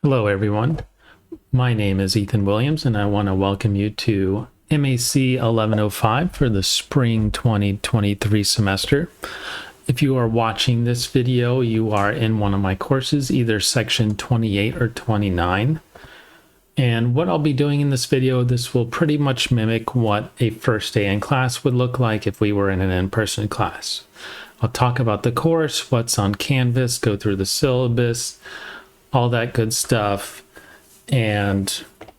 Hello everyone, my name is Ethan Williams and I want to welcome you to MAC1105 for the spring 2023 semester. If you are watching this video, you are in one of my courses, either section 28 or 29. And what I'll be doing in this video, this will pretty much mimic what a first day in class would look like if we were in an in-person class. I'll talk about the course, what's on Canvas, go through the syllabus, all that good stuff. And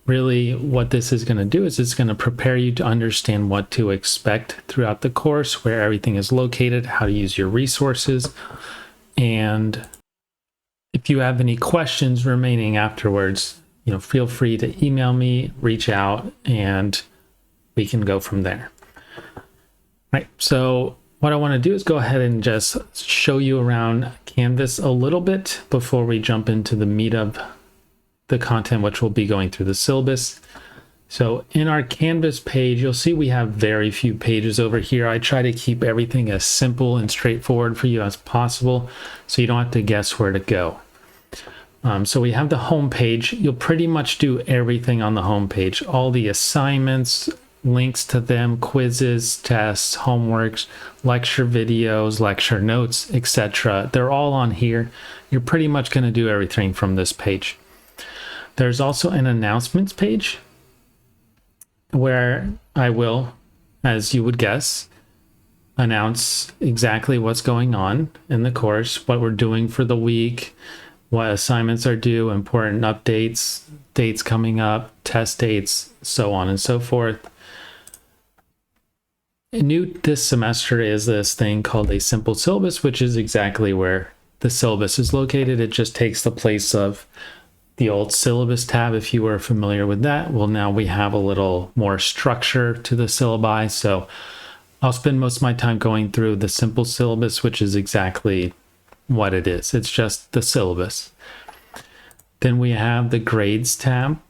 really what this is going to do is it's going to prepare you to understand what to expect throughout the course, where everything is located, how to use your resources. And if you have any questions remaining afterwards, feel free to email me, reach out, and we can go from there. Right. So what I want to do is go ahead and just show you around Canvas a little bit before we jump into the meat of the content, which will be going through the syllabus. So in our Canvas page, you'll see we have very few pages over here. I try to keep everything as simple and straightforward for you as possible, so you don't have to guess where to go. So we have the home page. You'll pretty much do everything on the home page. All the assignments, links to them, quizzes, tests, homeworks, lecture videos, lecture notes, etc. They're all on here. You're pretty much going to do everything from this page. There's also an announcements page where I will, as you would guess, announce exactly what's going on in the course, what we're doing for the week, what assignments are due, important updates, dates coming up, test dates, so on and so forth. New this semester is this thing called a simple syllabus, which is exactly where the syllabus is located. It just takes the place of the old syllabus tab, if you were familiar with that. Well, now we have a little more structure to the syllabi, so I'll spend most of my time going through the simple syllabus, which is exactly what it is. It's just the syllabus. Then we have the grades tab.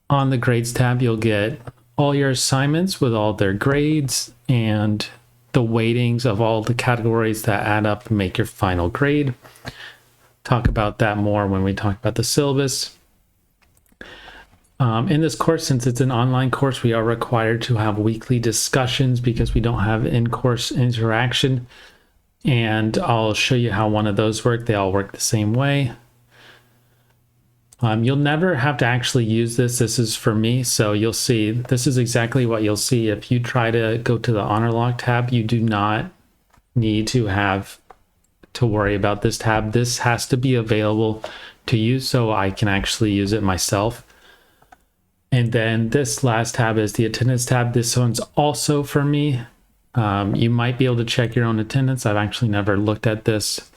On the grades tab, you'll get all your assignments with all their grades and the weightings of all the categories that add up and make your final grade. Talk about that more when we talk about the syllabus. In this course, since it's an online course, we are required to have weekly discussions because we don't have in-course interaction. And I'll show you how one of those work. They all work the same way. You'll never have to actually use this. This is for me. So you'll see, this is exactly what you'll see. If you try to go to the honor log tab, you do not need to have to worry about this tab. This has to be available to you so I can actually use it myself. And then this last tab is the attendance tab. This one's also for me. You might be able to check your own attendance. I've actually never looked at this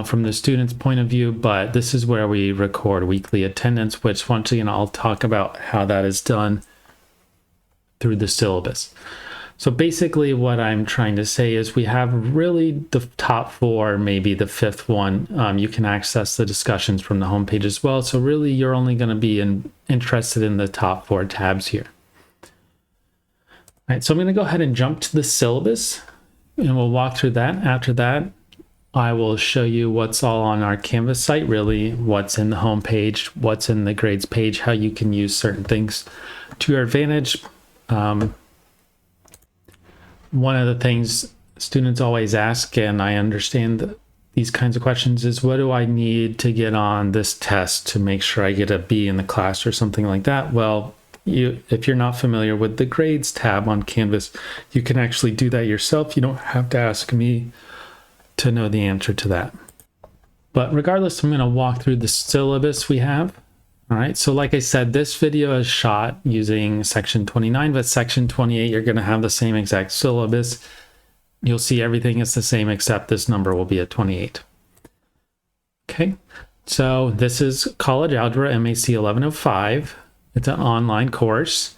from the student's point of view, but this is where we record weekly attendance, which once again, I'll talk about how that is done through the syllabus. So basically what I'm trying to say is we have really the top four, maybe the fifth one. You can access the discussions from the homepage as well. So really you're only going to be interested in the top four tabs here. All right, so I'm going to go ahead and jump to the syllabus and we'll walk through that. After that, I will show you what's all on our Canvas site, really what's in the home page, what's in the grades page, how you can use certain things to your advantage. One of the things students always ask, and I understand these kinds of questions, is what do I need to get on this test to make sure I get a B in the class or something like that? Well, if you're not familiar with the grades tab on Canvas, you can actually do that yourself. You don't have to ask me to know the answer to that. But regardless, I'm going to walk through the syllabus we have. All right, so like I said, this video is shot using section 29, but section 28, you're going to have the same exact syllabus. You'll see everything is the same except this number will be at 28. Okay, so this is College Algebra MAC1105. It's an online course.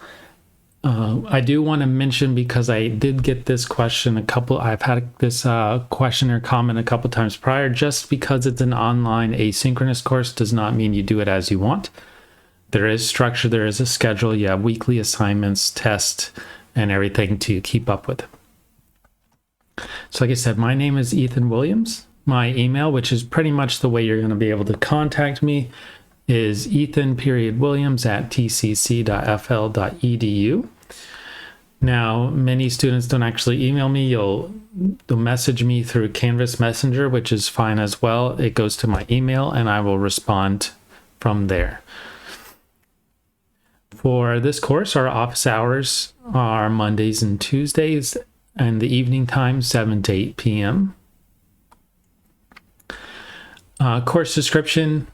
I do want to mention, because I did get this question I've had this question or comment a couple times prior, just because it's an online asynchronous course does not mean you do it as you want. There is structure, there is a schedule, you have weekly assignments, tests, and everything to keep up with. So like I said, my name is Ethan Williams. My email, which is pretty much the way you're going to be able to contact me, is ethan.williams@tcc.fl.edu. Now, many students don't actually email me. They'll message me through Canvas Messenger, which is fine as well. It goes to my email and I will respond from there. For this course, our office hours are Mondays and Tuesdays, and the evening time, 7 to 8 p.m. Course description,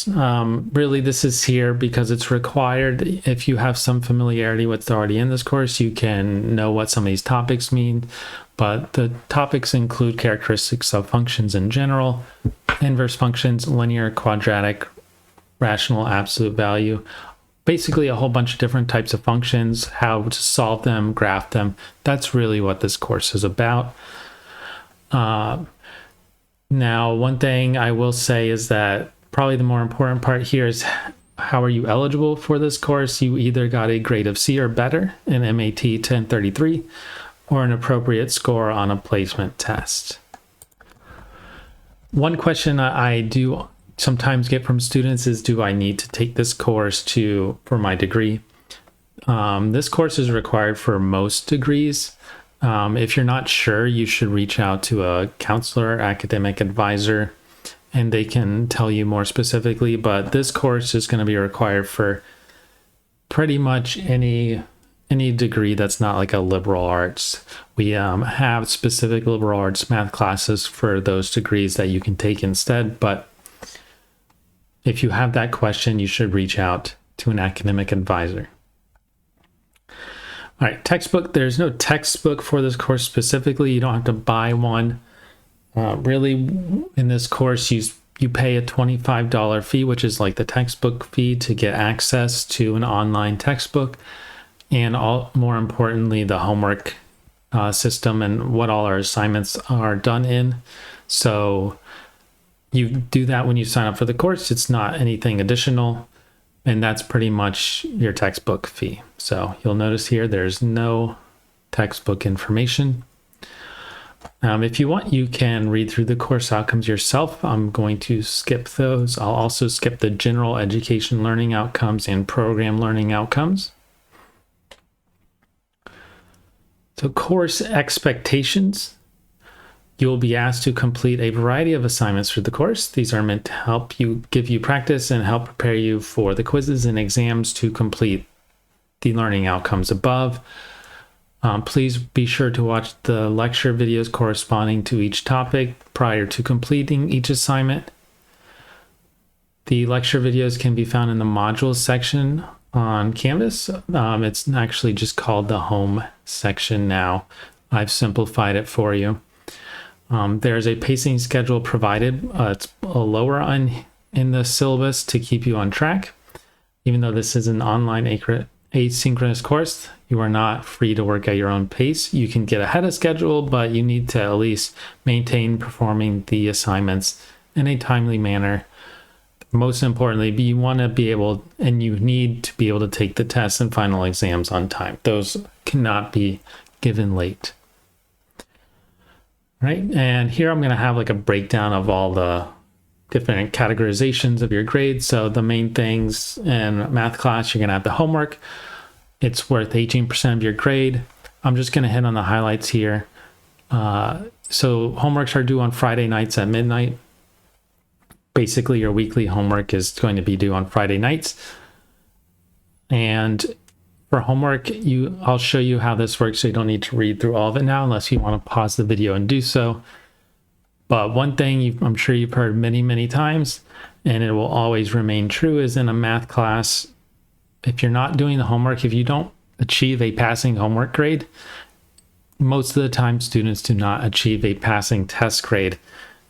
really this is here because it's required. If you have some familiarity with what's already in this course, you can know what some of these topics mean, but the topics include characteristics of functions in general, inverse functions, linear, quadratic, rational, absolute value, basically a whole bunch of different types of functions, how to solve them, graph them. That's really what this course is about. Now, one thing I will say is that probably the more important part here is how are you eligible for this course? You either got a grade of C or better in MAT 1033 or an appropriate score on a placement test. One question I do sometimes get from students is, do I need to take this course for my degree? This course is required for most degrees. If you're not sure, you should reach out to a counselor, academic advisor, and they can tell you more specifically. But this course is going to be required for pretty much any degree that's not like a liberal arts. We have specific liberal arts math classes for those degrees that you can take instead. But if you have that question, you should reach out to an academic advisor. All right, textbook. There's no textbook for this course specifically. You don't have to buy one. Really, in this course, you pay a $25 fee, which is like the textbook fee, to get access to an online textbook, and more importantly, the homework system and what all our assignments are done in. So you do that when you sign up for the course. It's not anything additional, and that's pretty much your textbook fee. So you'll notice here there's no textbook information. If you want, you can read through the course outcomes yourself. I'm going to skip those. I'll also skip the general education learning outcomes and program learning outcomes. So course expectations. You'll be asked to complete a variety of assignments for the course. These are meant to help you, give you practice and help prepare you for the quizzes and exams to complete the learning outcomes above. Please be sure to watch the lecture videos corresponding to each topic prior to completing each assignment. The lecture videos can be found in the modules section on Canvas. It's actually just called the home section now. I've simplified it for you. There's a pacing schedule provided. It's lower in the syllabus to keep you on track. Even though this is an online asynchronous course, you are not free to work at your own pace. You can get ahead of schedule, but you need to at least maintain performing the assignments in a timely manner. Most importantly, you want to be able, and you need to be able to take the tests and final exams on time. Those cannot be given late. Right, and here I'm going to have like a breakdown of all the different categorizations of your grades. So the main things in math class, you're going to have the homework. It's worth 18% of your grade. I'm just going to hit on the highlights here. So homeworks are due on Friday nights at midnight. Basically, your weekly homework is going to be due on Friday nights. And for homework, I'll show you how this works, so you don't need to read through all of it now unless you want to pause the video and do so. But one thing I'm sure you've heard many, many times, and it will always remain true, is in a math class, if you're not doing the homework, if you don't achieve a passing homework grade, most of the time students do not achieve a passing test grade.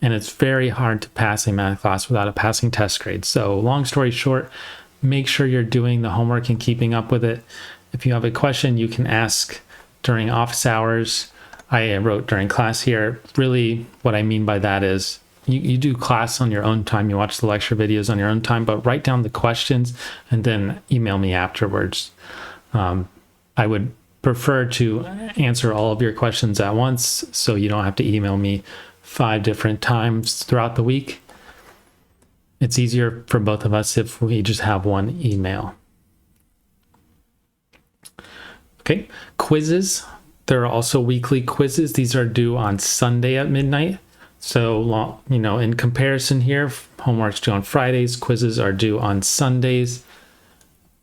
And it's very hard to pass a math class without a passing test grade. So long story short, make sure you're doing the homework and keeping up with it. If you have a question, you can ask during office hours. I wrote during class here. Really, what I mean by that is you do class on your own time. You watch the lecture videos on your own time, but write down the questions and then email me afterwards. I would prefer to answer all of your questions at once, so you don't have to email me 5 different times throughout the week. It's easier for both of us if we just have one email. Okay, quizzes. There are also weekly quizzes. These are due on Sunday at midnight. So, in comparison here, homework's due on Fridays, quizzes are due on Sundays.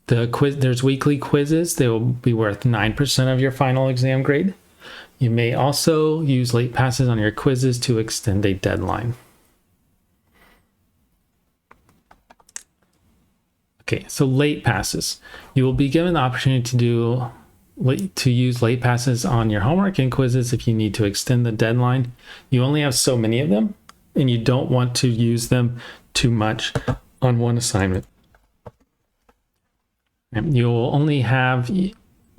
There's weekly quizzes. They will be worth 9% of your final exam grade. You may also use late passes on your quizzes to extend a deadline. Okay, so late passes. You will be given the opportunity to use late passes on your homework and quizzes if you need to extend the deadline. You only have so many of them, and you don't want to use them too much on one assignment. And you will only have,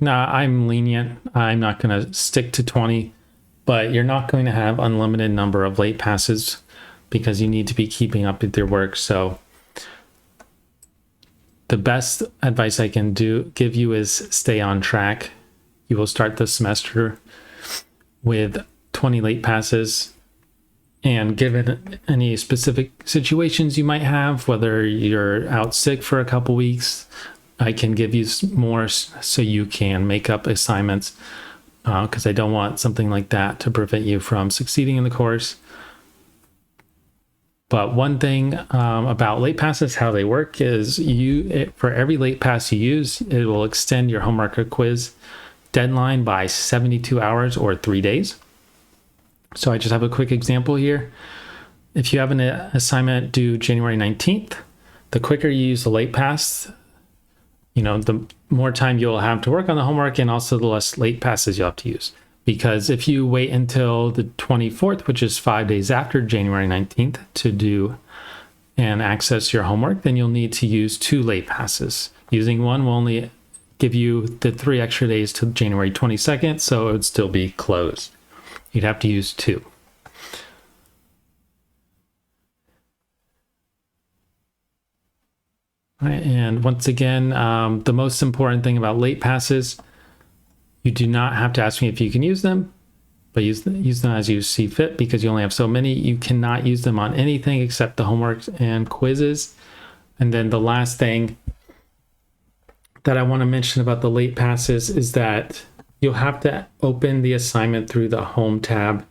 now I'm lenient, I'm not going to stick to 20, but you're not going to have unlimited number of late passes because you need to be keeping up with your work. So the best advice I can give you is stay on track. You will start the semester with 20 late passes, and given any specific situations you might have, whether you're out sick for a couple weeks, I can give you more so you can make up assignments, because I don't want something like that to prevent you from succeeding in the course. But one thing about late passes, how they work is for every late pass you use, it will extend your homework or quiz deadline by 72 hours or 3 days. So I just have a quick example here. If you have an assignment due January 19th, the quicker you use the late pass, the more time you'll have to work on the homework, and also the less late passes you'll have to use. Because if you wait until the 24th, which is 5 days after January 19th, to do and access your homework, then you'll need to use 2 late passes. Using one will only give you the 3 extra days to January 22nd, so it would still be closed. You'd have to use 2. All right, and once again, the most important thing about late passes, you do not have to ask me if you can use them, but use them as you see fit, because you only have so many. You cannot use them on anything except the homework and quizzes. And then the last thing that I want to mention about the late passes is that you'll have to open the assignment through the home tab,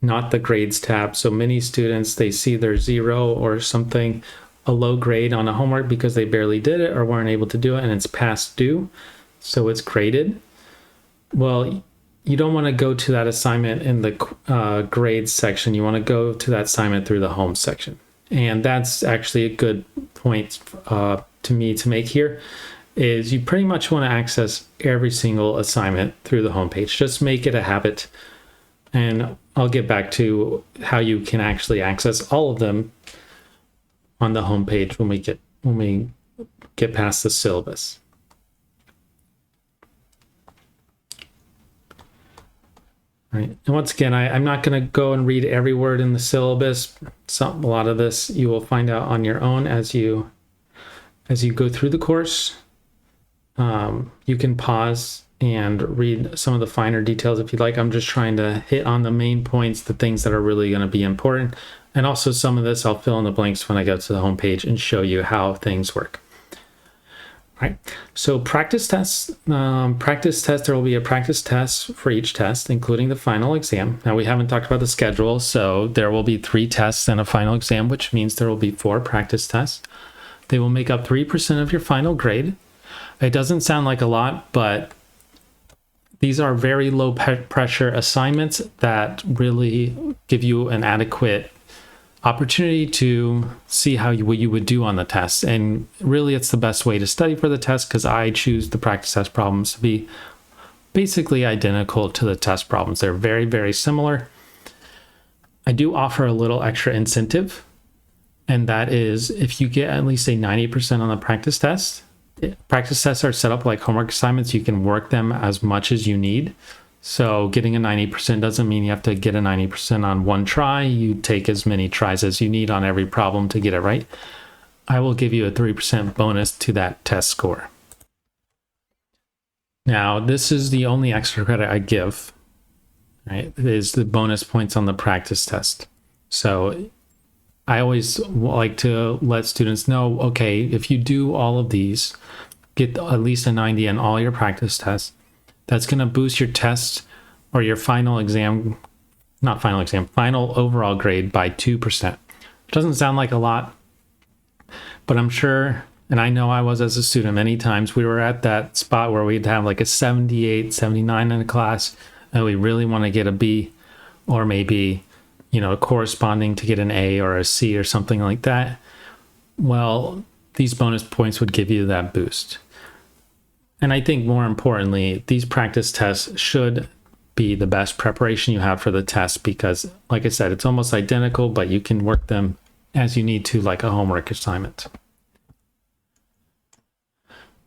not the grades tab. So many students, they see their 0 or something, a low grade on a homework because they barely did it or weren't able to do it, and it's past due, so it's graded. Well, you don't want to go to that assignment in the grades section. You want to go to that assignment through the home section. And that's actually a good point to me to make here, is you pretty much want to access every single assignment through the homepage. Just make it a habit. And I'll get back to how you can actually access all of them on the homepage when we get past the syllabus. All right. And once again, I'm not going to go and read every word in the syllabus. A lot of this you will find out on your own as you go through the course. You can pause and read some of the finer details if you'd like. I'm just trying to hit on the main points, the things that are really going to be important. And also some of this I'll fill in the blanks when I go to the homepage and show you how things work. Right. So practice tests, there will be a practice test for each test, including the final exam. Now, we haven't talked about the schedule, so there will be 3 tests and a final exam, which means there will be 4 practice tests. They will make up 3% of your final grade. It doesn't sound like a lot, but these are very low pressure assignments that really give you an adequate opportunity to see what you would do on the test. And really, it's the best way to study for the test, because I choose the practice test problems to be basically identical to the test problems. They're very, very similar. I do offer a little extra incentive, and that is if you get at least a 90% on the practice test. Practice tests are set up like homework assignments. You can work them as much as you need. So getting a 90% doesn't mean you have to get a 90% on one try. You take as many tries as you need on every problem to get it right. I will give you a 3% bonus to that test score. Now, this is the only extra credit I give, right? It is the bonus points on the practice test. So I always like to let students know, okay, if you do all of these, get at least a 90 on all your practice tests, that's going to boost your test or your final exam, not final exam, final overall grade by 2%. It doesn't sound like a lot, but I'm sure, and I know I was as a student, many times we were at that spot where we'd have like a 78, 79 in a class, and we really want to get a B, or maybe, corresponding to get an A or a C or something like that. Well, these bonus points would give you that boost. And I think more importantly, these practice tests should be the best preparation you have for the test because, like I said, it's almost identical, but you can work them as you need to, like a homework assignment.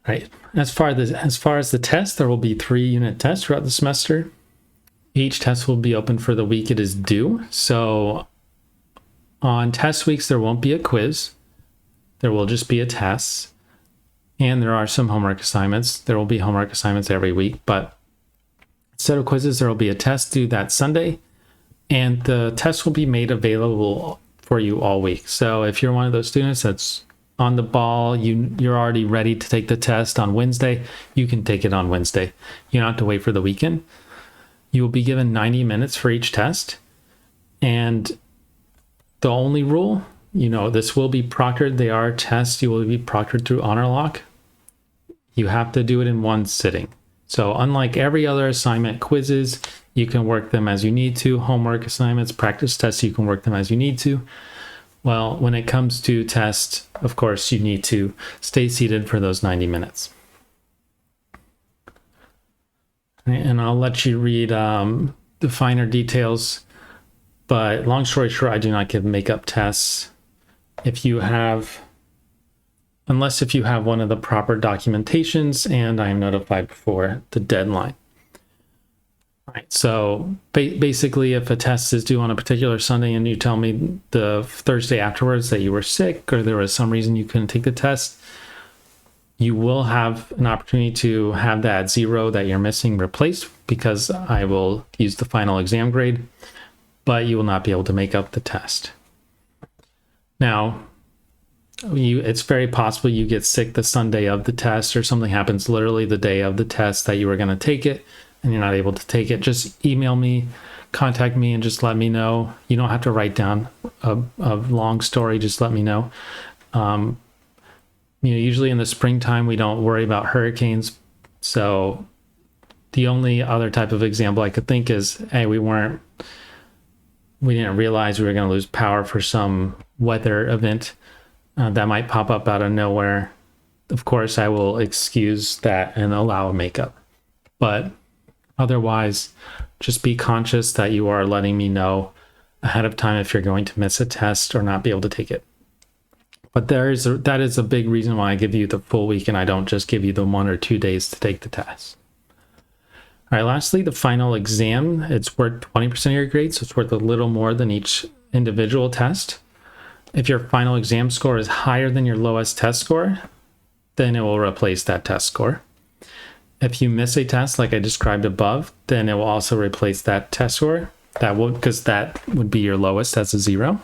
Right. As far as the test, there will be 3 unit tests throughout the semester. Each test will be open for the week it is due. So on test weeks, there won't be a quiz. There will just be a test. And there are some homework assignments. There will be homework assignments every week, but instead of quizzes, there will be a test due that Sunday. And the test will be made available for you all week. So if you're one of those students that's on the ball, you're already ready to take the test on Wednesday, you can take it on Wednesday. You don't have to wait for the weekend. You will be given 90 minutes for each test. And the only rule, this will be proctored. They are tests. You will be proctored through HonorLock. You have to do it in one sitting. So unlike every other assignment, quizzes, you can work them as you need to. Homework assignments, practice tests, you can work them as you need to. Well, when it comes to tests, of course, you need to stay seated for those 90 minutes. And I'll let you read the finer details. But long story short, I do not give makeup tests. Unless if you have one of the proper documentations and I am notified before the deadline. All right, so basically if a test is due on a particular Sunday and you tell me the Thursday afterwards that you were sick or there was some reason you couldn't take the test, you will have an opportunity to have that 0 that you're missing replaced because I will use the final exam grade, but you will not be able to make up the test. Now, it's very possible you get sick the Sunday of the test or something happens literally the day of the test that you were going to take it and you're not able to take it. Just email me, contact me, and just let me know. You don't have to write down a long story. Just let me know. Usually in the springtime, we don't worry about hurricanes. So the only other type of example I could think is, hey, we didn't realize we were going to lose power for some weather event that might pop up out of nowhere. Of course, I will excuse that and allow a makeup. But otherwise, just be conscious that you are letting me know ahead of time if you're going to miss a test or not be able to take it. But that is a big reason why I give you the full week and I don't just give you the 1 or 2 days to take the test. All right, lastly, the final exam, it's worth 20% of your grade, so it's worth a little more than each individual test. If your final exam score is higher than your lowest test score, then it will replace that test score. If you miss a test like I described above, then it will also replace that test score. Because that would be your lowest, that's a 0.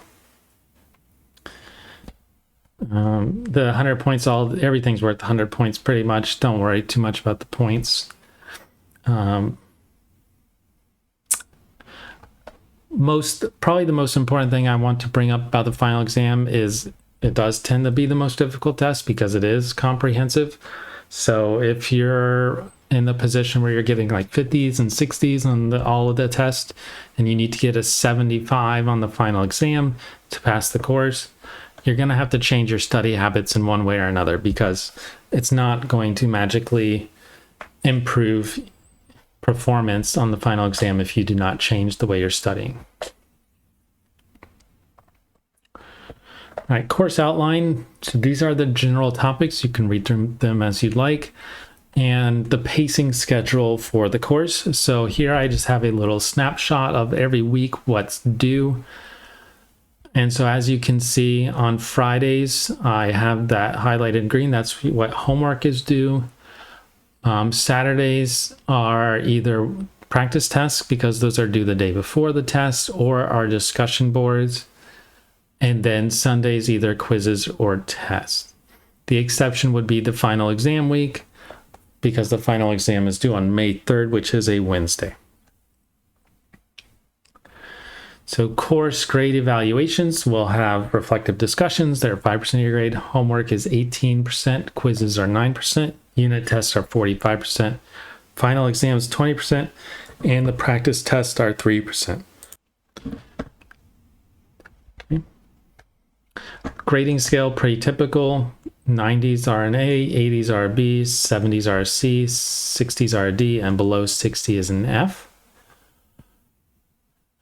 The 100 points, everything's worth 100 points pretty much. Don't worry too much about the points. Probably the most important thing I want to bring up about the final exam is it does tend to be the most difficult test because it is comprehensive. So if you're in the position where you're getting like 50s and 60s on all of the test and you need to get a 75 on the final exam to pass the course, you're going to have to change your study habits in one way or another because it's not going to magically improve performance on the final exam if you do not change the way you're studying. All right, course outline. So these are the general topics. You can read through them as you'd like. And the pacing schedule for the course. So here I just have a little snapshot of every week what's due. And so as you can see on Fridays, I have that highlighted green. That's what homework is due. Saturdays are either practice tests because those are due the day before the test or our discussion boards. and then Sundays either quizzes or tests. The exception would be the final exam week, because the final exam is due on May 3rd, which is a Wednesday. So course grade evaluations will have reflective discussions. They're 5% of your grade. Homework is 18%. Quizzes are 9%. Unit tests are 45%. Final exams 20%. And the practice tests are 3%. Okay. Grading scale, pretty typical. 90s are an A, 80s are a B, 70s are a C, 60s are a D, and below 60 is an F.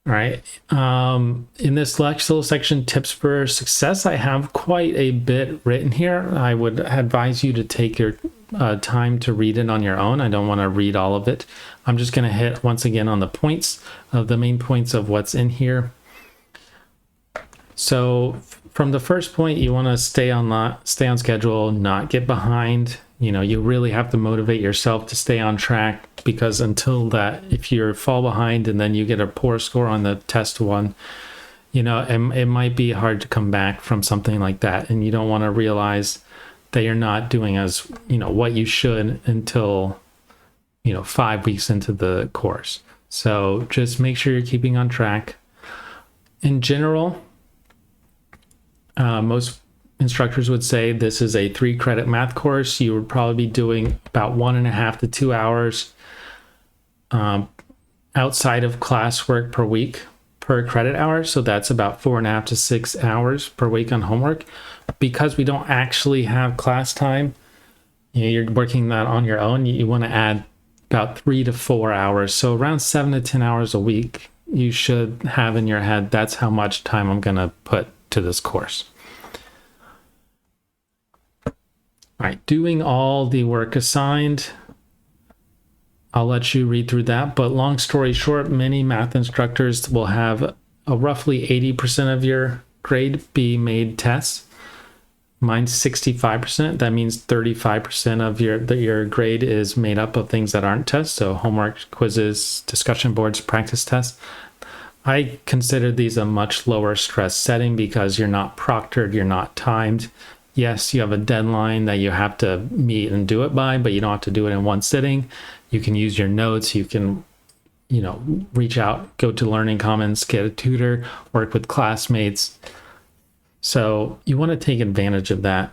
All right. In this little section, tips for success, I have quite a bit written here. I would advise you to take your time to read it on your own. I don't want to read all of it. I'm just going to hit once again on the points of the main points of what's in here. So from the first point, you want to stay on schedule, not get behind. You know, you really have to motivate yourself to stay on track, because until that, if you fall behind and then you get a poor score on the test one, you know, it might be hard to come back from something like that. And you don't want to realize that you're not doing as, you know, what you should until, you know, 5 weeks into the course. So just make sure you're keeping on track. In general, most instructors would say this is a 3-credit math course. You would probably be doing about 1.5 to 2 hours outside of classwork per week per credit hour. So that's about 4.5 to 6 hours per week on homework. Because we don't actually have class time, you know, you're working that on your own. You want to add about 3 to 4 hours. So around 7 to 10 hours a week, you should have in your head, that's how much time I'm going to put to this course. All right, doing all the work assigned, I'll let you read through that, but long story short, many math instructors will have a roughly 80% of your grade be made tests. Mine's 65%. That means 35% of your grade is made up of things that aren't tests, so homework, quizzes, discussion boards, practice tests. I consider these a much lower stress setting because you're not proctored, you're not timed. Yes, you have a deadline that you have to meet and do it by, but you don't have to do it in one sitting. You can use your notes. You can, you know, reach out, go to Learning Commons, get a tutor, work with classmates. So you want to take advantage of that.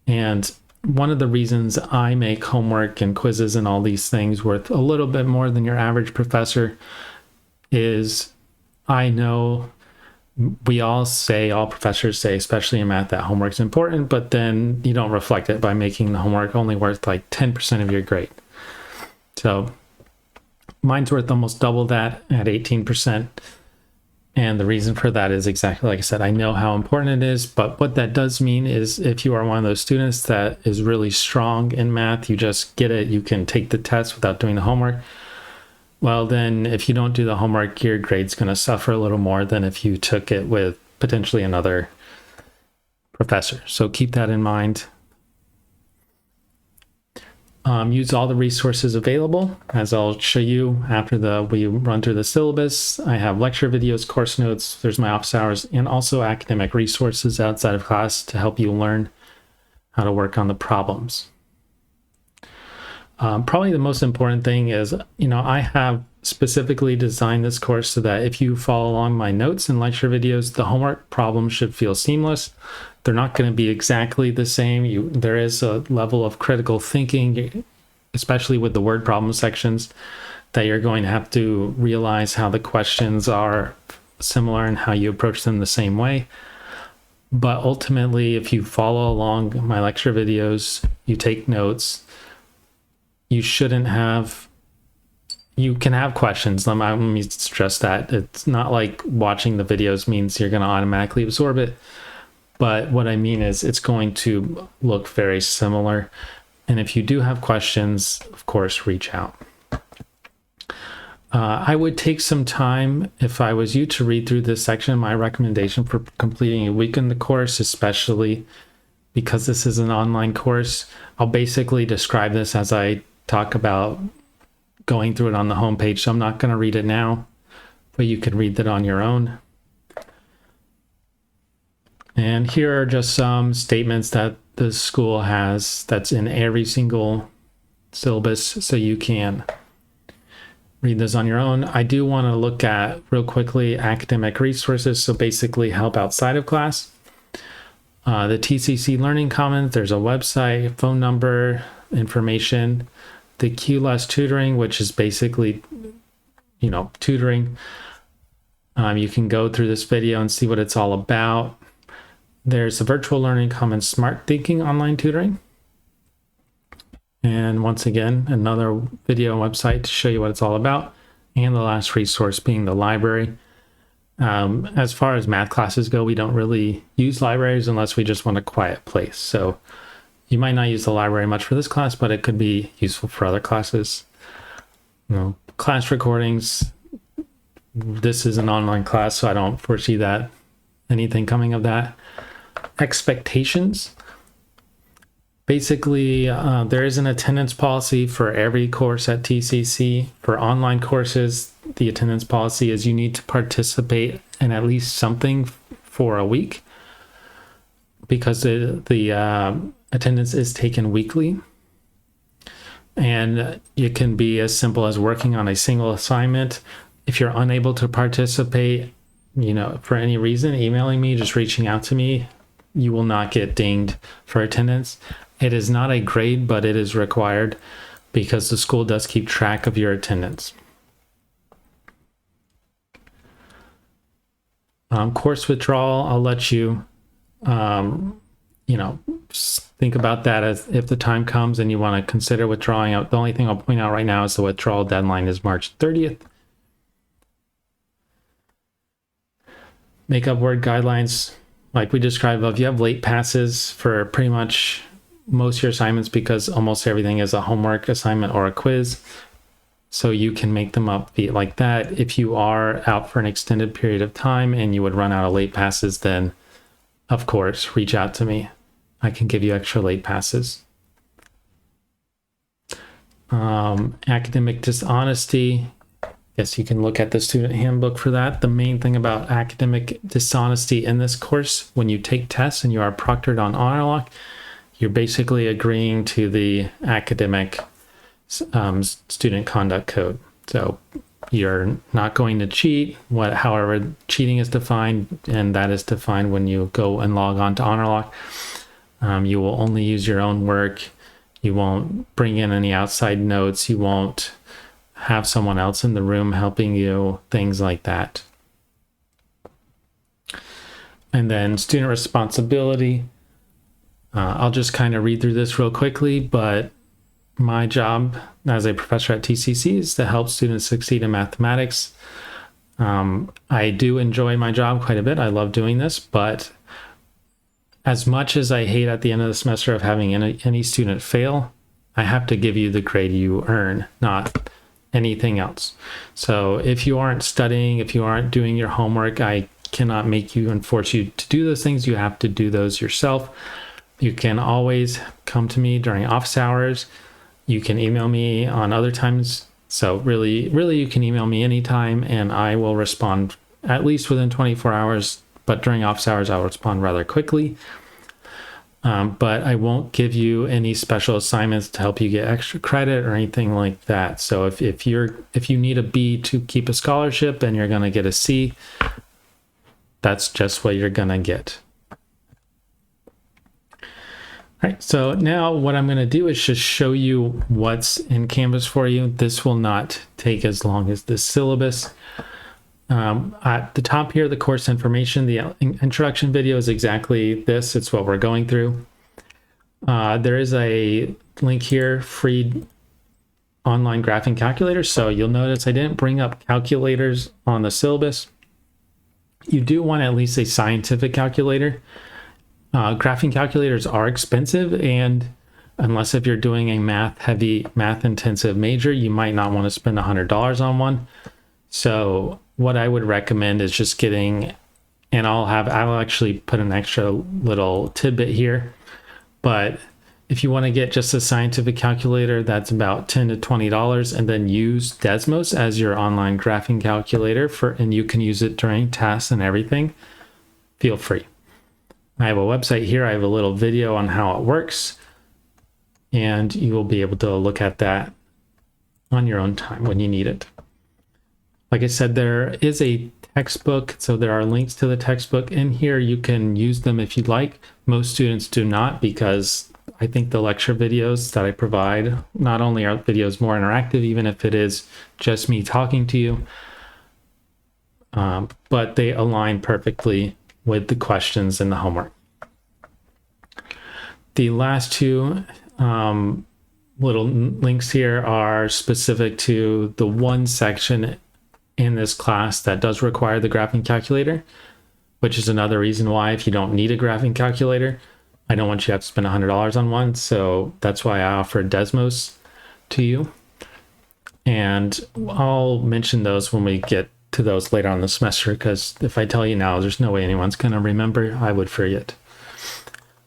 And one of the reasons I make homework and quizzes and all these things worth a little bit more than your average professor is I know all professors say, especially in math, that homework's important, but then you don't reflect it by making the homework only worth like 10% of your grade. So mine's worth almost double that at 18%. And the reason for that is exactly like I said, I know how important it is, but what that does mean is if you are one of those students that is really strong in math, you just get it, you can take the test without doing the homework. Well, then if you don't do the homework, your grade's going to suffer a little more than if you took it with potentially another professor. So keep that in mind. Use all the resources available. As I'll show you after we run through the syllabus, I have lecture videos, course notes, there's my office hours, and also academic resources outside of class to help you learn how to work on the problems. Probably the most important thing is, you know, I have specifically designed this course so that if you follow along my notes and lecture videos, the homework problems should feel seamless. They're not going to be exactly the same. There is a level of critical thinking, especially with the word problem sections, that you're going to have to realize how the questions are similar and how you approach them the same way. But ultimately, if you follow along my lecture videos, you take notes, you can have questions. Let me stress that. It's not like watching the videos means you're going to automatically absorb it. But what I mean is it's going to look very similar. And if you do have questions, of course, reach out. I would take some time, if I was you, to read through this section. My recommendation for completing a week in the course, especially because this is an online course, I'll basically describe this as I talk about going through it on the homepage. So I'm not going to read it now, but you can read that on your own. And here are just some statements that the school has that's in every single syllabus, so you can read this on your own. I do want to look at real quickly academic resources, so basically help outside of class. The TCC Learning Commons, there's a website, phone number, information. The QLS tutoring, which is basically, tutoring. You can go through this video and see what it's all about. There's the Virtual Learning Commons Smart Thinking online tutoring. And once again, another video website to show you what it's all about. And the last resource being the library. As far as math classes go, we don't really use libraries unless we just want a quiet place. So you might not use the library much for this class, but it could be useful for other classes. Class recordings. This is an online class, so I don't foresee that anything coming of that. Expectations. Basically, there is an attendance policy for every course at TCC. For online courses, the attendance policy is you need to participate in at least something for a week, because the attendance is taken weekly. And it can be as simple as working on a single assignment. If you're unable to participate, for any reason, emailing me, just reaching out to me, you will not get dinged for attendance. It is not a grade, but it is required because the school does keep track of your attendance. Course withdrawal, I'll let you, think about that as if the time comes and you want to consider withdrawing out. The only thing I'll point out right now is the withdrawal deadline is March 30th. Make up word guidelines. Like we described above, you have late passes for pretty much most of your assignments because almost everything is a homework assignment or a quiz. So you can make them up like that. If you are out for an extended period of time and you would run out of late passes, then of course, reach out to me. I can give you extra late passes. Academic dishonesty. Yes, you can look at the student handbook for that. The main thing about academic dishonesty in this course, when you take tests and you are proctored on honor lock, you're basically agreeing to the academic student conduct code. So you're not going to cheat, however cheating is defined, and that is defined when you go and log on to honor lock. You will only use your own work. You won't bring in any outside notes. You won't have someone else in the room helping you, things like that. And then student responsibility. I'll just kind of read through this real quickly, but my job as a professor at TCC is to help students succeed in mathematics. I do enjoy my job quite a bit. I love doing this, but as much as I hate at the end of the semester of having any student fail, I have to give you the grade you earn, not anything else. So if you aren't studying, if you aren't doing your homework, I cannot make you and force you to do those things. You have to do those yourself. You can always come to me during office hours. You can email me on other times. So really, you can email me anytime and I will respond at least within 24 hours. But during office hours, I'll respond rather quickly. But I won't give you any special assignments to help you get extra credit or anything like that. So if you need a B to keep a scholarship and you're going to get a C, that's just what you're going to get. All right, so now what I'm going to do is just show you what's in Canvas for you. This will not take as long as this syllabus. At the top here, the course information, the introduction video is exactly this. It's what we're going through. There is a link here, free online graphing calculator. So you'll notice I didn't bring up calculators on the syllabus. You do want at least a scientific calculator. Graphing calculators are expensive, and unless if you're doing a math intensive major, you might not want to spend $100 on one. So what I would recommend is just getting, and I'll actually put an extra little tidbit here, but if you want to get just a scientific calculator, that's about $10 to $20, and then use Desmos as your online graphing calculator and you can use it during tests and everything, feel free. I have a website here. I have a little video on how it works, and you will be able to look at that on your own time when you need it. Like I said, there is a textbook, so there are links to the textbook in here. You can use them if you'd like. Most students do not, because I think the lecture videos that I provide, not only are videos more interactive, even if it is just me talking to you, but they align perfectly with the questions and the homework. The last two little links here are specific to the one section in this class that does require the graphing calculator, which is another reason why, if you don't need a graphing calculator, I don't want you to have to spend $100 on one. So that's why I offer Desmos to you. And I'll mention those when we get to those later on in the semester, because if I tell you now, there's no way anyone's going to remember. I would forget.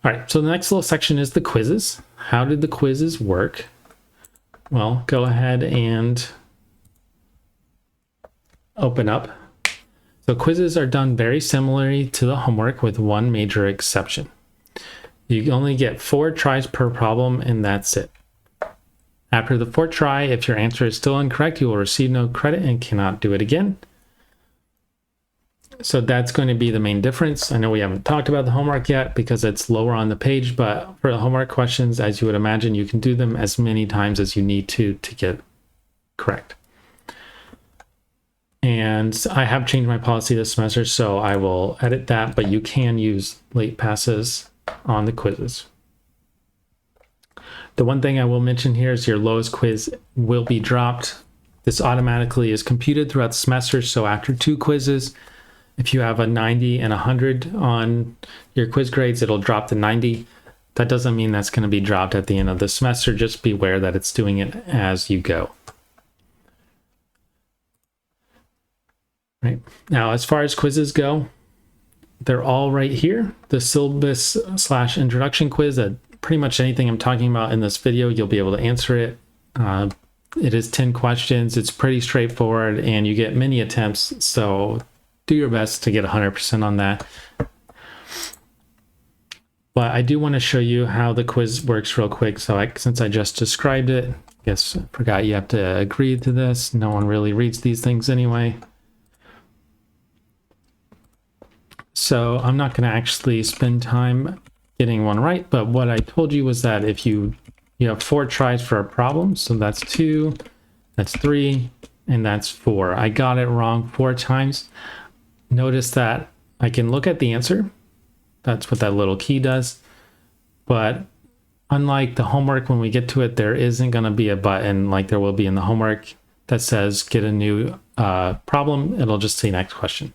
All right, so the next little section is the quizzes. How did the quizzes work? Well, go ahead and open up. So quizzes are done very similarly to the homework, with one major exception. You only get 4 tries per problem, and that's it. After the 4th try, if your answer is still incorrect, you will receive no credit and cannot do it again. So that's going to be the main difference. I know we haven't talked about the homework yet because it's lower on the page, but for the homework questions, as you would imagine, you can do them as many times as you need to get correct. And I have changed my policy this semester, so I will edit that, but you can use late passes on the quizzes. The one thing I will mention here is your lowest quiz will be dropped. This automatically is computed throughout the semester, so after 2 quizzes, if you have a 90 and 100 on your quiz grades, it'll drop to 90. That doesn't mean that's going to be dropped at the end of the semester. Just be aware that it's doing it as you go. Right. Now, as far as quizzes go, they're all right here. The syllabus/introduction quiz, that pretty much anything I'm talking about in this video, you'll be able to answer it. It is 10 questions. It's pretty straightforward, and you get many attempts. So do your best to get 100% on that. But I do want to show you how the quiz works real quick. So since I just described it, I guess I forgot you have to agree to this. No one really reads these things anyway. So I'm not going to actually spend time getting one right, but what I told you was that if you have 4 tries for a problem, so that's 2, that's 3, and that's 4. I got it wrong 4 times. Notice that I can look at the answer. That's what that little key does. But unlike the homework, when we get to it, there isn't going to be a button like there will be in the homework that says get a new problem. It'll just say next question.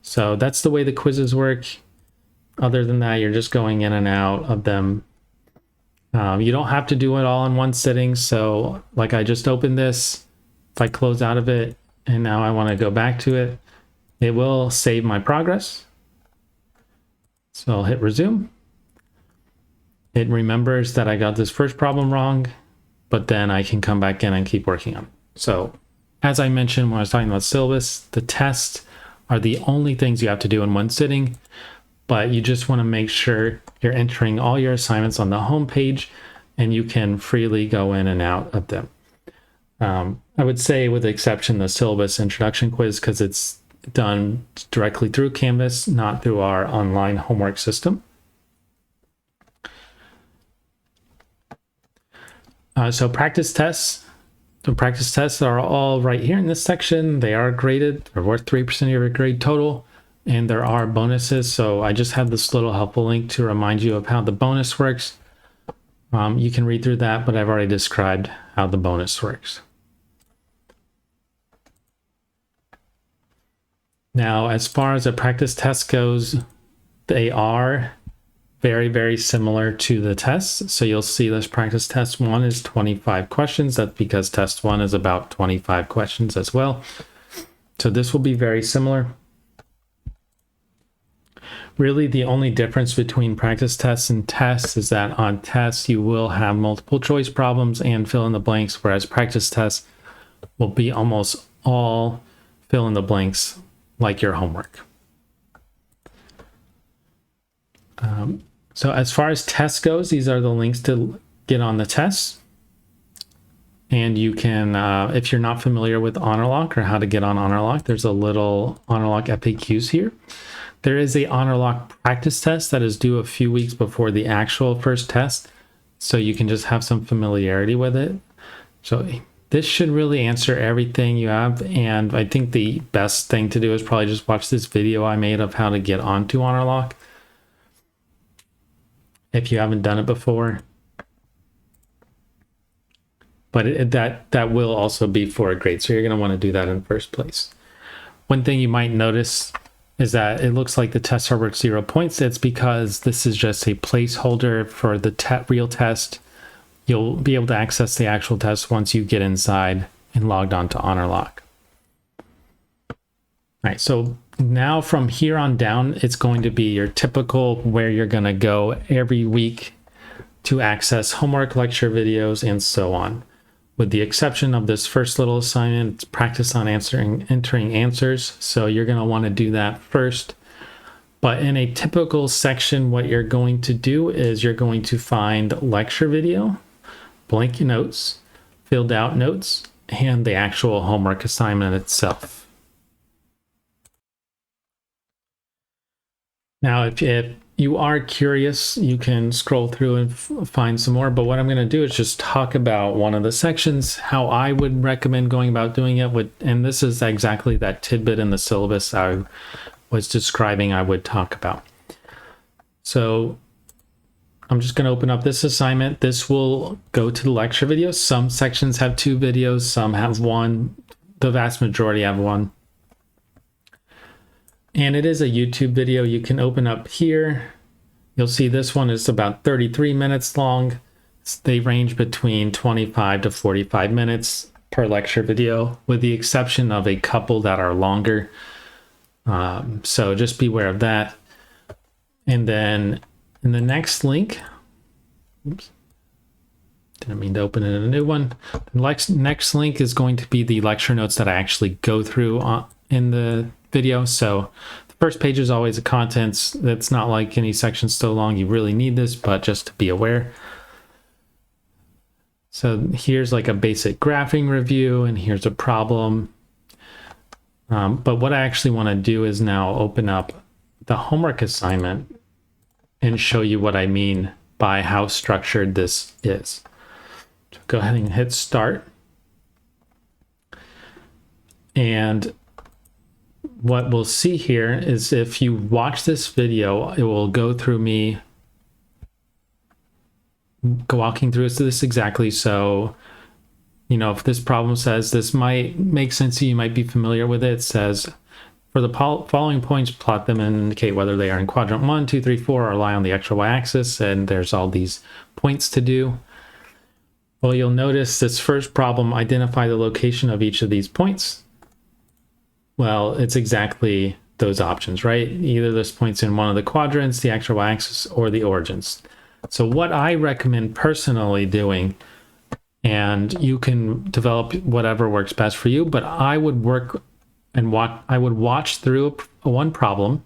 So that's the way the quizzes work. Other than that, you're just going in and out of them. You don't have to do it all in one sitting. So like I just opened this, if I close out of it and now I want to go back to it, it will save my progress. So I'll hit resume. It remembers that I got this first problem wrong, but then I can come back in and keep working on it. So as I mentioned when I was talking about syllabus, the tests are the only things you have to do in one sitting, but you just want to make sure you're entering all your assignments on the home page and you can freely go in and out of them. I would say with the exception the syllabus introduction quiz, because it's done directly through Canvas, not through our online homework system. So practice tests. The practice tests are all right here in this section. They are graded. They're worth 3% of your grade total, and there are bonuses. So I just have this little helpful link to remind you of how the bonus works. You can read through that, but I've already described how the bonus works. Now, as far as a practice test goes, they are very, very similar to the tests. So you'll see this practice test 1 is 25 questions. That's because test 1 is about 25 questions as well. So this will be very similar. Really, the only difference between practice tests and tests is that on tests, you will have multiple choice problems and fill in the blanks, whereas practice tests will be almost all fill in the blanks like your homework. So as far as test goes, these are the links to get on the test. And you can, if you're not familiar with HonorLock or how to get on HonorLock, there's a little HonorLock FAQs here. There is a HonorLock practice test that is due a few weeks before the actual first test, so you can just have some familiarity with it. So this should really answer everything you have, and I think the best thing to do is probably just watch this video I made of how to get onto HonorLock if you haven't done it before. But that will also be for a grade, so you're going to want to do that in the first place. One thing you might notice is that it looks like the test are worth 0 points. It's because this is just a placeholder for the real test. You'll be able to access the actual test once you get inside and logged on to HonorLock. All right, so now from here on down, it's going to be your typical where you're going to go every week to access homework, lecture videos, and so on. With the exception of this first little assignment, it's practice on entering answers. So you're going to want to do that first. But in a typical section, what you're going to do is you're going to find lecture video, blank notes, filled out notes, and the actual homework assignment itself. Now, if you are curious, you can scroll through and find some more, but what I'm going to do is just talk about one of the sections, how I would recommend going about doing it and this is exactly that tidbit in the syllabus I was describing I would talk about. So I'm just going to open up this assignment. This will go to the lecture video. Some sections have 2 videos, some have 1. The vast majority have 1. And it is a YouTube video. You can open up here. You'll see this one is about 33 minutes long. They range between 25 to 45 minutes per lecture video, with the exception of a couple that are longer. So just beware of that. And then in the next link, oops, didn't mean to open it in a new one. The next link is going to be the lecture notes that I actually go through in the video. So the first page is always the contents. That's not like any section so long you really need this, but just to be aware. So here's like a basic graphing review, and here's a problem. But what I actually want to do is now open up the homework assignment and show you what I mean by how structured this is. So go ahead and hit start. And what we'll see here is if you watch this video, it will go through me walking through this exactly. So, you know, if this problem says this might make sense to you, you might be familiar with it. It says, for the following points, plot them and indicate whether they are in quadrant 1, 2, 3, 4, or lie on the x or y axis. And there's all these points to do. Well, you'll notice this first problem, identify the location of each of these points. Well, it's exactly those options, right? Either this point's in one of the quadrants, the x or y axis, or the origins. So what I recommend personally doing, and you can develop whatever works best for you, but I would watch through one problem,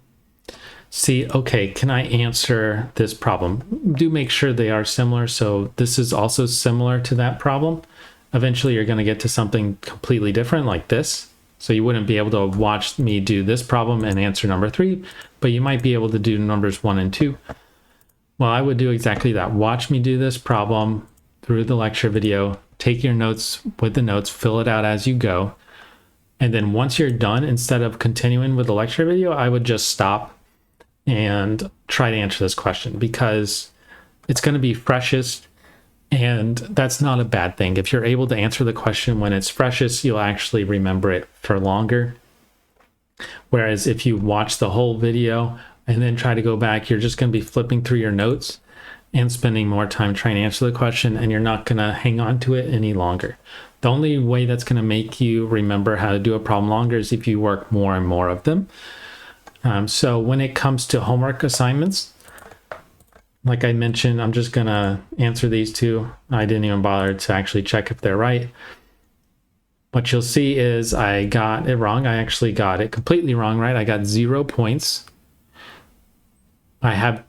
see, okay, can I answer this problem? Do make sure they are similar. So this is also similar to that problem. Eventually you're going to get to something completely different like this. So you wouldn't be able to watch me do this problem and answer number 3, but you might be able to do numbers 1 and 2. Well, I would do exactly that. Watch me do this problem through the lecture video, take your notes with the notes, fill it out as you go. And then once you're done, instead of continuing with the lecture video, I would just stop and try to answer this question, because it's going to be freshest. And that's not a bad thing. If you're able to answer the question when it's freshest, you'll actually remember it for longer. Whereas if you watch the whole video and then try to go back, you're just going to be flipping through your notes and spending more time trying to answer the question, and you're not going to hang on to it any longer. The only way that's going to make you remember how to do a problem longer is if you work more and more of them. So when it comes to homework assignments, like I mentioned, I'm just going to answer these 2. I didn't even bother to actually check if they're right. What you'll see is I got it wrong. I actually got it completely wrong, right? I got 0 points. I have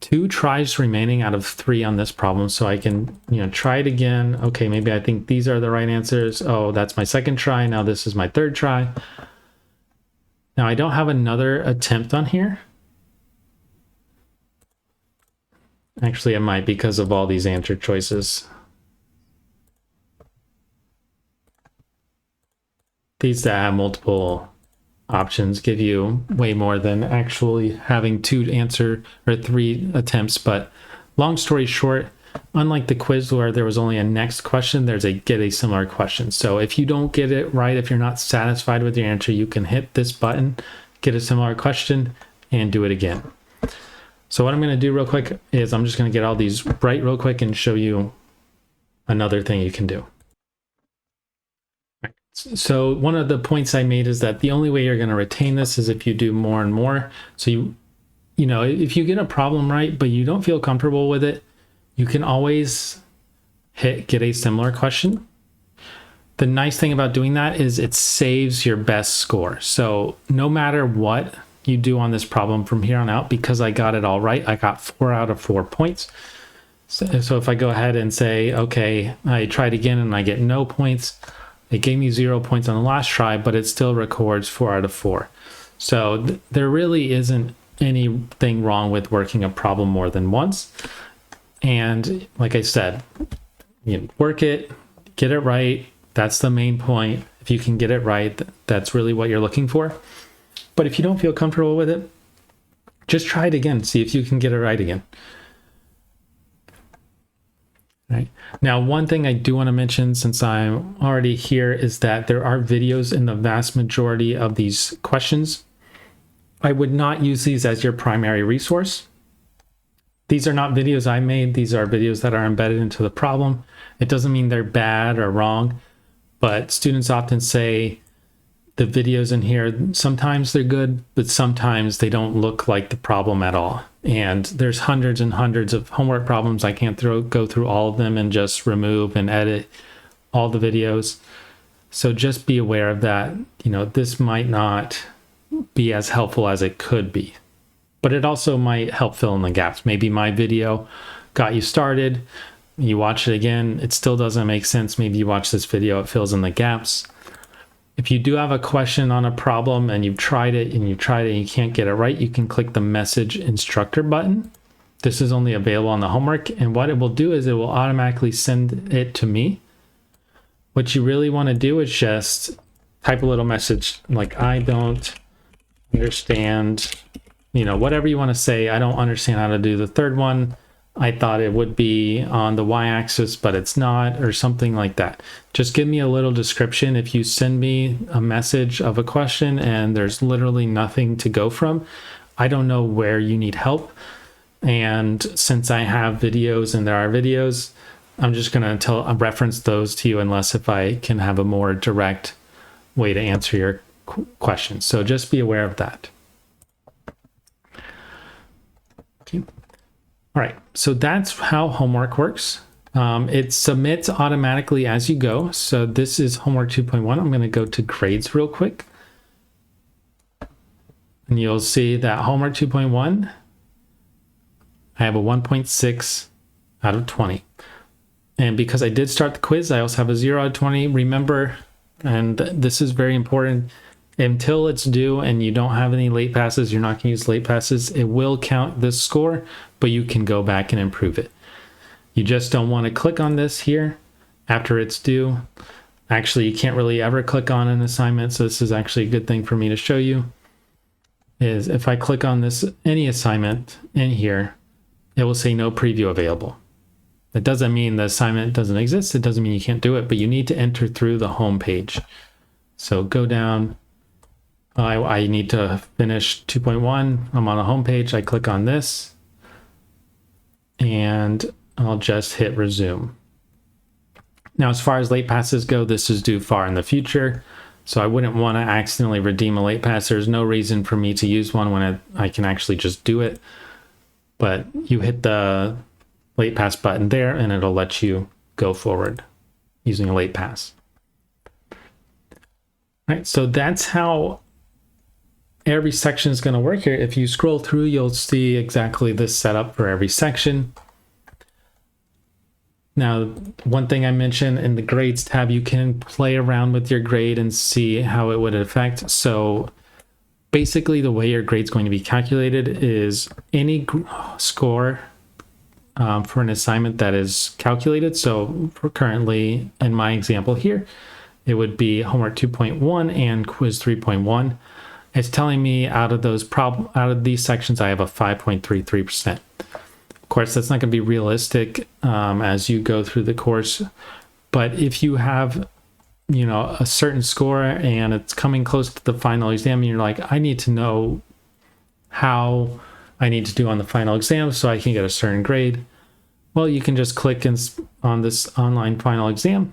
2 tries remaining out of 3 on this problem, so I can, try it again. Okay, maybe I think these are the right answers. Oh, that's my second try. Now this is my third try. Now I don't have another attempt on here. Actually, I might because of all these answer choices. These that have multiple options give you way more than actually having 2 answer or 3 attempts. But long story short, unlike the quiz where there was only a next question, there's a get a similar question. So if you don't get it right, if you're not satisfied with your answer, you can hit this button, get a similar question, and do it again. So what I'm going to do real quick is I'm just going to get all these right real quick and show you another thing you can do. So one of the points I made is that the only way you're going to retain this is if you do more and more. So you know, if you get a problem right, but you don't feel comfortable with it, you can always hit get a similar question. The nice thing about doing that is it saves your best score. So no matter what you do on this problem from here on out, because I got it all right, I got 4 out of 4 points. So if I go ahead and say, okay, I tried again and I get no points, it gave me 0 points on the last try, but it still records 4 out of 4. So there really isn't anything wrong with working a problem more than once. And like I said, work it, get it right. That's the main point. If you can get it right, that's really what you're looking for. But if you don't feel comfortable with it, just try it again. See if you can get it right again. Right. Now, one thing I do want to mention since I'm already here is that there are videos in the vast majority of these questions. I would not use these as your primary resource. These are not videos I made. These are videos that are embedded into the problem. It doesn't mean they're bad or wrong, but students often say the videos in here, sometimes they're good, but sometimes they don't look like the problem at all. And there's hundreds and hundreds of homework problems. I can't go through all of them and just remove and edit all the videos. So just be aware of that. This might not be as helpful as it could be, but it also might help fill in the gaps. Maybe my video got you started, you watch it again, it still doesn't make sense. Maybe you watch this video, it fills in the gaps. If you do have a question on a problem and you've tried it and you can't get it right, you can click the message instructor button. This is only available on the homework, and what it will do is it will automatically send it to me. What you really want to do is just type a little message like, I don't understand, whatever you want to say. I don't understand how to do the third one. I thought it would be on the y-axis, but it's not, or something like that. Just give me a little description. If you send me a message of a question and there's literally nothing to go from, I don't know where you need help. And since I have videos and there are videos, I'm just going to reference those to you unless if I can have a more direct way to answer your questions. So just be aware of that. Okay. All right, so that's how homework works. It submits automatically as you go. So this is homework 2.1. I'm going to go to grades real quick. And you'll see that homework 2.1, I have a 1.6 out of 20. And because I did start the quiz, I also have a 0 out of 20. Remember, and this is very important, until it's due and you don't have any late passes, you're not going to use late passes, it will count this score, but you can go back and improve it. You just don't want to click on this here after it's due. Actually, you can't really ever click on an assignment, so this is actually a good thing for me to show you. Is if I click on this, any assignment in here, it will say no preview available. That doesn't mean the assignment doesn't exist. It doesn't mean you can't do it, but you need to enter through the home page. So go down. I need to finish 2.1. I'm on a home page. I click on this and I'll just hit resume. Now, as far as late passes go, this is due far in the future. So I wouldn't want to accidentally redeem a late pass. There's no reason for me to use one when I can actually just do it. But you hit the late pass button there and it'll let you go forward using a late pass. All right, so that's how every section is going to work here. If you scroll through, you'll see exactly this setup for every section. Now, one thing I mentioned in the grades tab, you can play around with your grade and see how it would affect. So basically the way your grade is going to be calculated is any score for an assignment that is calculated. So for currently in my example here, it would be homework 2.1 and quiz 3.1. It's telling me out of these sections, I have a 5.33%. Of course, that's not going to be realistic as you go through the course. But if you have, a certain score and it's coming close to the final exam, and you're like, I need to know how I need to do on the final exam so I can get a certain grade. Well, you can just click on this online final exam.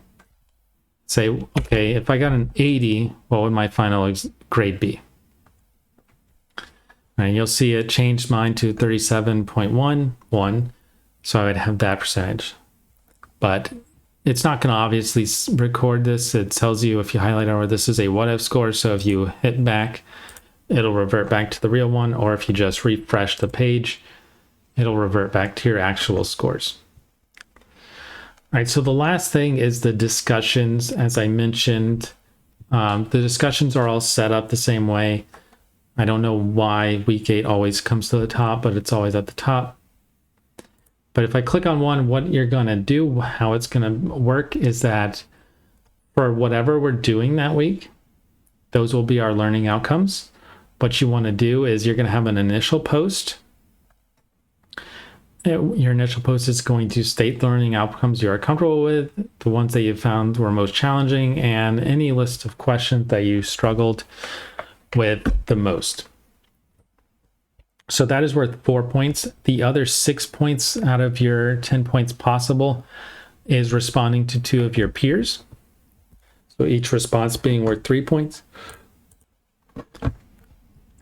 Say, okay, if I got an 80, what would my final grade be? And you'll see it changed mine to 37.11, so I would have that percentage. But it's not going to obviously record this. It tells you if you highlight over, this is a what if score, so if you hit back, it'll revert back to the real one, or if you just refresh the page, it'll revert back to your actual scores. All right, so the last thing is the discussions. As I mentioned, the discussions are all set up the same way. I don't know why week 8 always comes to the top, but it's always at the top. But if I click on one, what you're going to do, how it's going to work is that for whatever we're doing that week, those will be our learning outcomes. What you want to do is you're going to have an initial post. Your initial post is going to state the learning outcomes you are comfortable with, the ones that you found were most challenging, and any list of questions that you struggled with the most. So that is worth 4 points. The other 6 points out of your 10 points possible is responding to 2 of your peers. So each response being worth 3 points.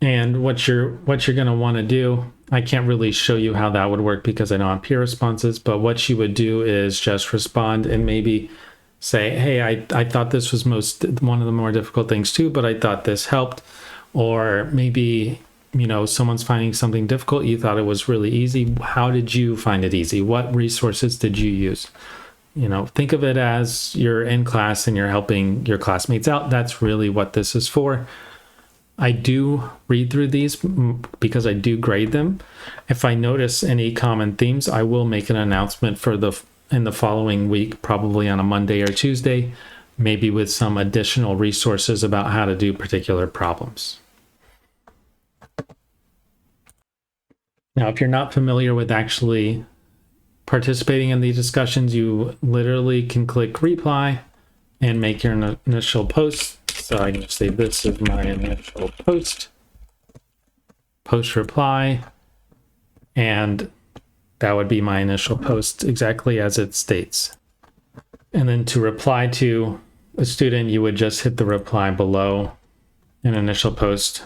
And what you're going to want to do, I can't really show you how that would work because I don't have peer responses, but what you would do is just respond and maybe say, hey, I thought this was one of the more difficult things too, but I thought this helped. Or maybe, someone's finding something difficult, you thought it was really easy. How did you find it easy? What resources did you use? Think of it as you're in class and you're helping your classmates out. That's really what this is for. I do read through these because I do grade them. If I notice any common themes, I will make an announcement in the following week, probably on a Monday or Tuesday, maybe with some additional resources about how to do particular problems. Now, if you're not familiar with actually participating in these discussions, you literally can click reply and make your initial post. So I can say this is my initial post reply, and that would be my initial post exactly as it states. And then to reply to a student, you would just hit the reply below an initial post.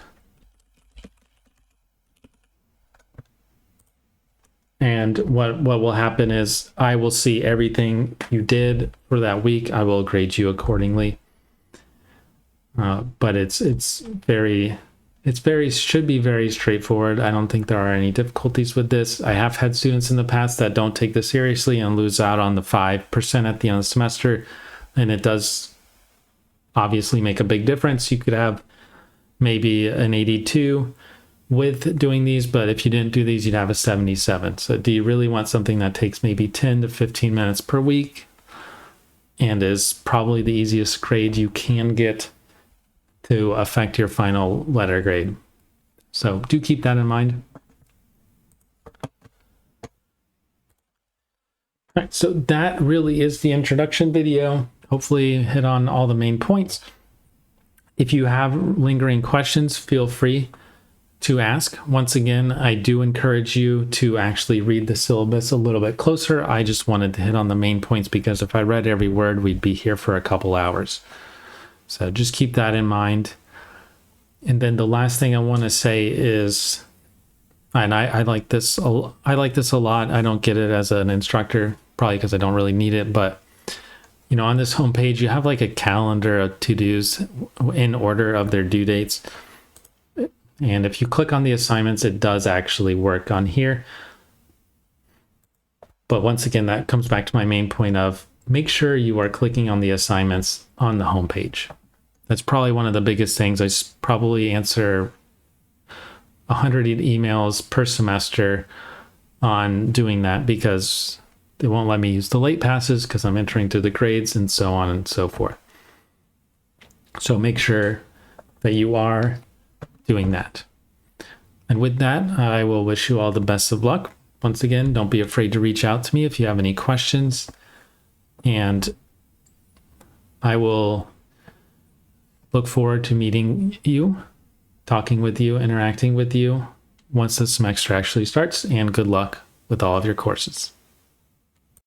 And what will happen is I will see everything you did for that week. I will grade you accordingly. But should be very straightforward. I don't think there are any difficulties with this. I have had students in the past that don't take this seriously and lose out on the 5% at the end of the semester. And it does obviously make a big difference. You could have maybe an 82 with doing these, but if you didn't do these, you'd have a 77. So do you really want something that takes maybe 10 to 15 minutes per week and is probably the easiest grade you can get to affect your final letter grade? So do keep that in mind. All right, so that really is the introduction video. Hopefully hit on all the main points. If you have lingering questions, feel free to ask. Once again, I do encourage you to actually read the syllabus a little bit closer. I just wanted to hit on the main points because if I read every word, we'd be here for a couple hours. So just keep that in mind. And then the last thing I want to say is, and I like this a lot. I don't get it as an instructor, probably because I don't really need it, but on this homepage, you have like a calendar of to-dos in order of their due dates. And if you click on the assignments, it does actually work on here. But once again, that comes back to my main point of make sure you are clicking on the assignments on the home page. That's probably one of the biggest things. I probably answer 100 emails per semester on doing that because they won't let me use the late passes because I'm entering through the grades and so on and so forth. So make sure that you are doing that. And with that, I will wish you all the best of luck. Once again, don't be afraid to reach out to me if you have any questions. And I will look forward to meeting you, talking with you, interacting with you once the semester actually starts. And good luck with all of your courses.